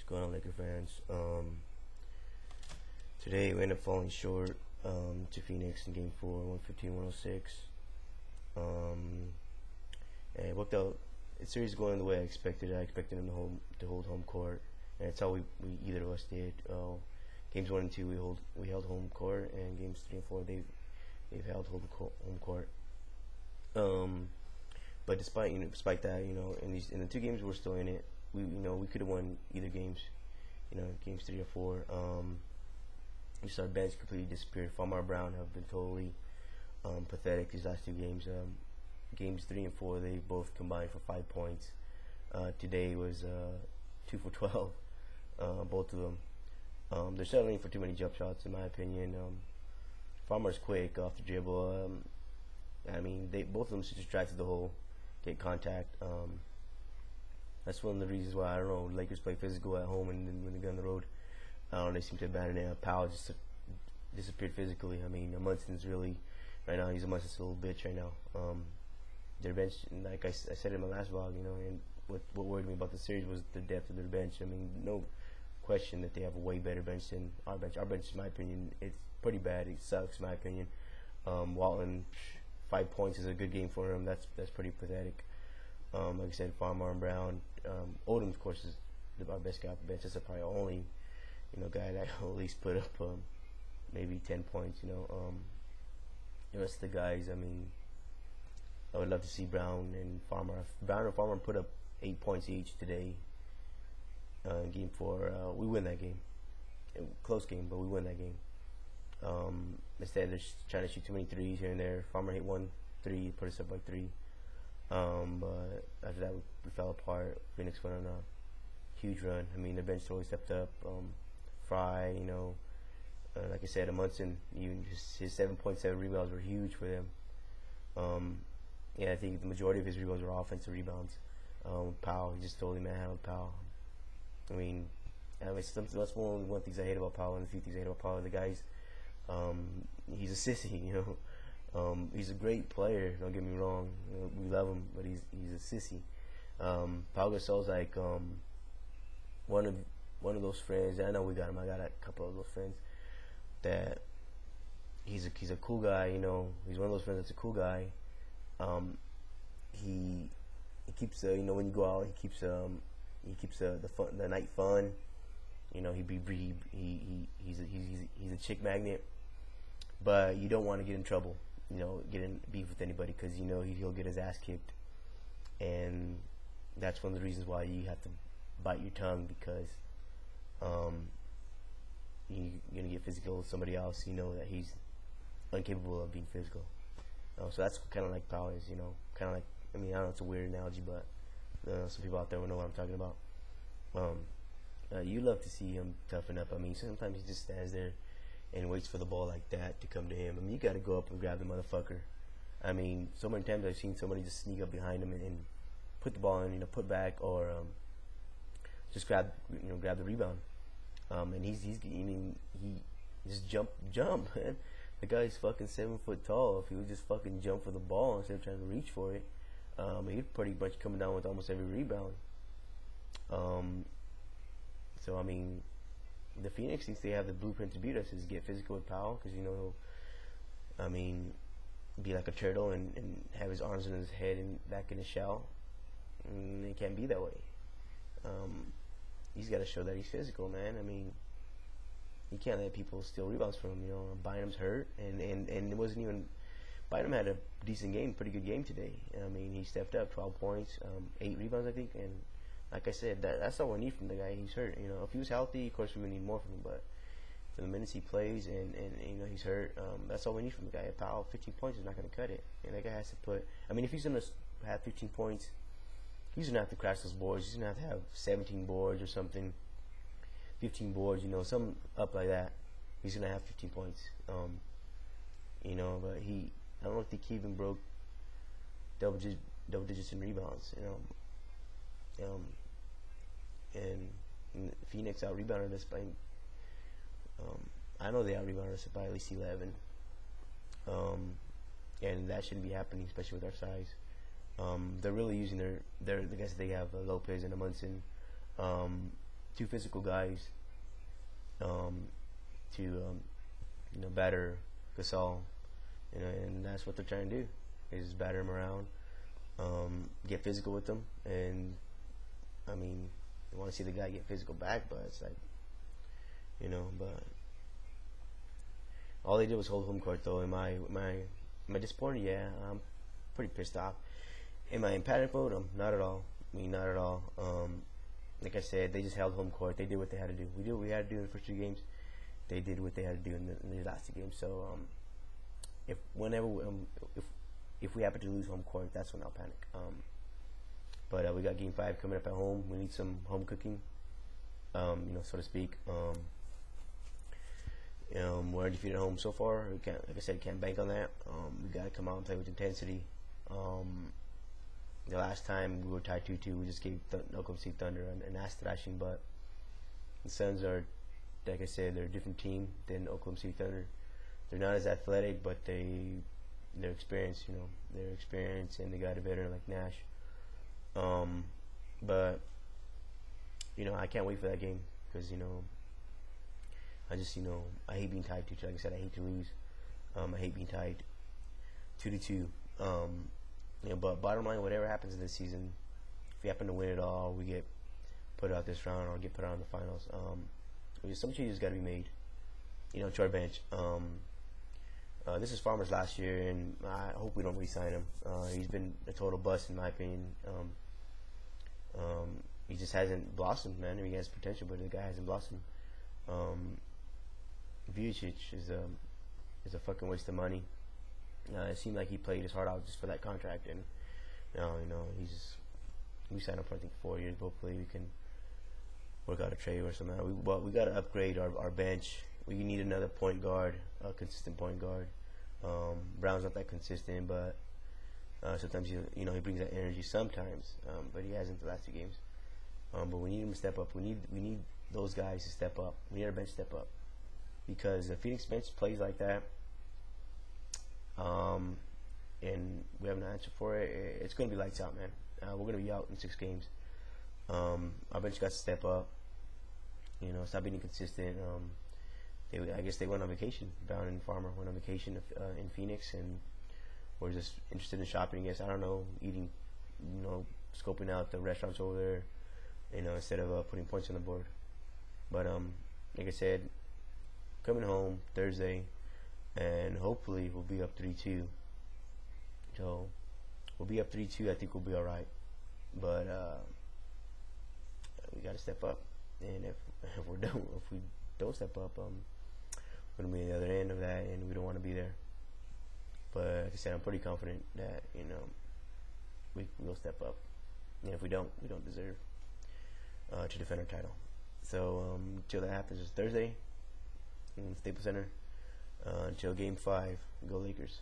going on, Laker fans? Today we ended up falling short to Phoenix in Game 4, 115-106. And it worked out. The series going the way I expected. I expected them to hold home court, and that's how we either of us did. Games 1 and 2 we held home court, and games 3 and 4 they've held home court. But despite that, in the two games we're still in it. We could have won either games. Games 3 or 4. Just our bench completely disappeared. Famar Brown have been totally pathetic these last two games. Games 3 and 4 they both combined for 5 points. Today was 2 for 12, both of them. They're settling for too many jump shots, in my opinion. Farmer's quick off the dribble. Both of them should just drive to the hole, get contact. That's one of the reasons why, I don't know, Lakers play physical at home, and then when they go on the road, they seem to abandon it. Powell just disappeared physically. Munson's really, right now, he's a little bitch right now. Their bench, like I said in my last vlog, and what worried me about the series was the depth of their bench. No question that they have a way better bench than our bench. Our bench, in my opinion, it's pretty bad. It sucks, in my opinion. Walton, 5 points is a good game for him. That's pretty pathetic. Like I said, Farmer and Brown. Odom, of course, is our best guy off the bench. That's probably the only, guy that will at least put up maybe 10 points. The rest of the guys, I would love to see Brown and Farmer. If Brown and Farmer put up 8 points each today in Game 4, we win that game. Close game, but we win that game. Instead, they're trying to shoot too many threes here and there. Farmer hit 1 3, put us up by 3. But after that, we fell apart. Phoenix went on a huge run. The bench totally stepped up. Fry, like I said, Munson, even his 7.7 rebounds were huge for them. I think the majority of his rebounds were offensive rebounds. Powell, he just totally manhandled Powell. That's one things I hate about Powell, and a few things I hate about Powell. The guys, he's a sissy, he's a great player. Don't get me wrong, we love him, but he's a sissy. Pau Gasol's like one of those friends. I know we got him. I got a couple of those friends that he's a cool guy. He's one of those friends that's a cool guy. He keeps when you go out, he keeps the night fun. He's a chick magnet, but you don't want to get in trouble. Get in beef with anybody, because he'll get his ass kicked, and that's one of the reasons why you have to bite your tongue, because you're gonna get physical with somebody else. That he's incapable of being physical. So that's kind of like Powell is. Kind of like, I don't know, it's a weird analogy, but some people out there will know what I'm talking about. You love to see him toughen up. Sometimes he just stands there and waits for the ball like that to come to him. You got to go up and grab the motherfucker. So many times I've seen somebody just sneak up behind him and put the ball in, put back, or just grab the rebound. And he just jump, man. The guy's fucking 7 foot tall. If he would just fucking jump for the ball instead of trying to reach for it, he'd pretty much coming down with almost every rebound. The Phoenix thinks they have the blueprint to beat us is get physical with Powell, because be like a turtle and have his arms in his head and back in his shell. And it can't be that way. He's got to show that he's physical, man. You can't let people steal rebounds from him. Bynum's hurt, and it wasn't even. Bynum had a decent game, pretty good game today. He stepped up, 12 points, 8 rebounds, I think, and like I said, that's all we need from the guy. He's hurt. If he was healthy, of course we would need more from him. But for the minutes he plays, and he's hurt, that's all we need from the guy. Powell, 15 points is not going to cut it. And that guy has to put. If he's going to have 15 points, he's going to have to crash those boards. He's going to have 17 boards or something, 15 boards. Something up like that. He's going to have 15 points. But I don't think he even broke double digits in rebounds. And Phoenix out-rebounded us by, I know they out-rebounded us by at least 11. And that shouldn't be happening, especially with our size. They're really using the guys that they have, Lopez and Munson. two physical guys to batter Gasol, and that's what they're trying to do is batter him around, get physical with them, and I mean, you want to see the guy get physical back, but it's like, but all they did was hold home court though. Am I disappointed? Yeah, I'm pretty pissed off. Am I in panic mode? Not at all. I mean, not at all. Like I said, they just held home court. They did what they had to do. We did what we had to do in the first two games. They did what they had to do in the last two games. So if we happen to lose home court, that's when I'll panic. But we got Game 5 coming up at home. We need some home cooking, so to speak. We're undefeated at home so far. We can't, like I said, can't bank on that. We got to come out and play with intensity. The last time we were tied 2-2, we just gave Oklahoma City Thunder an ass thrashing. But the Suns are, like I said, they're a different team than Oklahoma City Thunder. They're not as athletic, but they're experienced. They're experienced, and they got a veteran like Nash. But I can't wait for that game because I just I hate being tied 2-2. Like I said, I hate to lose. I hate being tied 2-2. But bottom line, whatever happens in this season, if we happen to win it all, we get put out this round or get put out in the finals. Some changes got to be made, to our bench. This is Farmer's last year, and I hope we don't re-sign him. He's been a total bust in my opinion. He just hasn't blossomed, man. He has potential, but the guy hasn't blossomed. Vucevic is a fucking waste of money. It seemed like he played his heart out just for that contract, and we signed up for I think 4 years. Hopefully we can work out a trade or something. We got to upgrade our bench. We need another point guard, a consistent point guard. Brown's not that consistent, but sometimes he brings that energy sometimes, but he hasn't the last two games. But we need him to step up. We need those guys to step up. We need our bench to step up because the Phoenix bench plays like that. And we have an answer for it. It's going to be lights out, man. We're going to be out in 6 games. Our bench got to step up. Stop being inconsistent. I guess they went on vacation. Brown and Farmer went on vacation in Phoenix, and we're just interested in shopping. I guess I don't know, eating, scoping out the restaurants over there. Instead of putting points on the board. But like I said, coming home Thursday. And hopefully we'll be up 3-2. So we'll be up 3-2. I think we'll be all right. But we got to step up. And if we don't step up, we're gonna be at the other end of that, and we don't want to be there. But like I said, I'm pretty confident that we will step up. And if we don't deserve to defend our title. So until that happens, it's Thursday in Staples Center. Until Game 5, go Lakers.